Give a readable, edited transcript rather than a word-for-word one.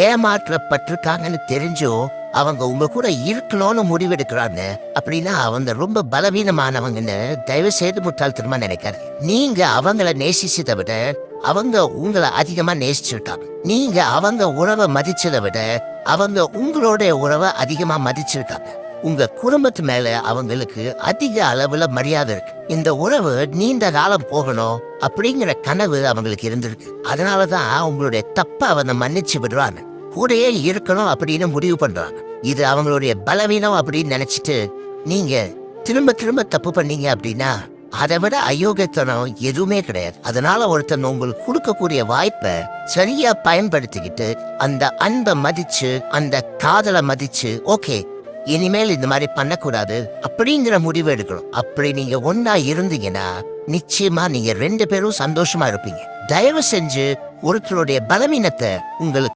ஏமாற்றப்பட்டிருக்காங்கன்னு தெரிஞ்சும் அவங்க உங்க கூட இருக்கணும்னு முடிவெடுக்கிறாங்க அப்படின்னா அவங்க ரொம்ப பலவீனமானவங்கன்னு தயவு செய்து முட்டாள்தனமா நினைக்காது. நீங்க அவங்கள நேசிச்சதை விட அவங்க உங்களை அதிகமா நேசிச்சிருக்காங்க. நீங்க அவங்க உறவை மதிச்சதை விட அவங்க உங்களோட உறவை அதிகமா மதிச்சிருக்காங்க. உங்க குடும்பத்து மேல அவங்களுக்கு அதிக அளவுல மரியாதை இருக்கு. இந்த உறவு நீண்ட காலம் போகணும் அப்படிங்கிற கனவு அவங்களுக்கு இருந்திருக்கு. அதனாலதான் உங்களுடைய தப்ப அவங்க மன்னிச்சு விடுறாங்க. கூடயே இருக்கணும் அப்படின்னு முடிவு பண்றாங்க. இது அவங்களுடைய பலவீனம் அப்படின்னு நினைச்சிட்டு நீங்க திரும்ப திரும்ப தப்பு பண்ணீங்க அப்படின்னா அதை விட அயோக்கியத்தனம் எதுவுமே கிடையாது. அதனால ஒருத்தன் உங்களுக்கு கொடுக்கக்கூடிய வாய்ப்பை சரியா பயன்படுத்திக்கிட்டு அந்த அன்பை மதிச்சு அந்த காதலை மதிச்சு ஓகே இனிமேல் இந்த மாதிரி பண்ணக்கூடாது அப்படிங்கிற முடிவு எடுக்கணும். அப்படி நீங்க ஒன்னா இருந்தீங்கன்னா நிச்சயமா நீங்க 2 பேரும் சந்தோஷமா இருப்பீங்க. தயவு செஞ்சு ஒருத்தருடைய பலவீனத்தை உங்களுக்கு